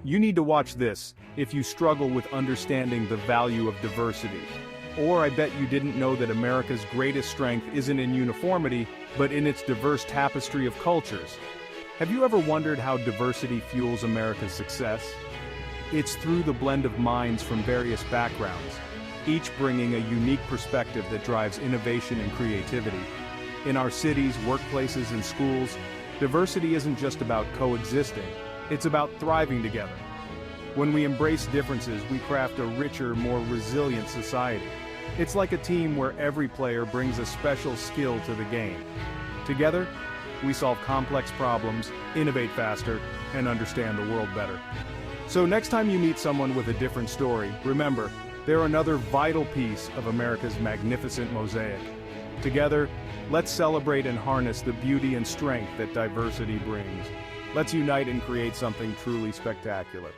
You need to watch this if you struggle with understanding the value of diversity. Or I bet you didn't know that America's greatest strength isn't in uniformity, but in its diverse tapestry of cultures. Have you ever wondered how diversity fuels America's success? It's through the blend of minds from various backgrounds, each bringing a unique perspective that drives innovation and creativity. In our cities, workplaces, and schools, diversity isn't just about coexisting, it's about thriving together. When we embrace differences, we craft a richer, more resilient society. It's like a team where every player brings a special skill to the game. Together, we solve complex problems, innovate faster, and understand the world better. So next time you meet someone with a different story, remember, they're another vital piece of America's magnificent mosaic. Together, let's celebrate and harness the beauty and strength that diversity brings. Let's unite and create something truly spectacular.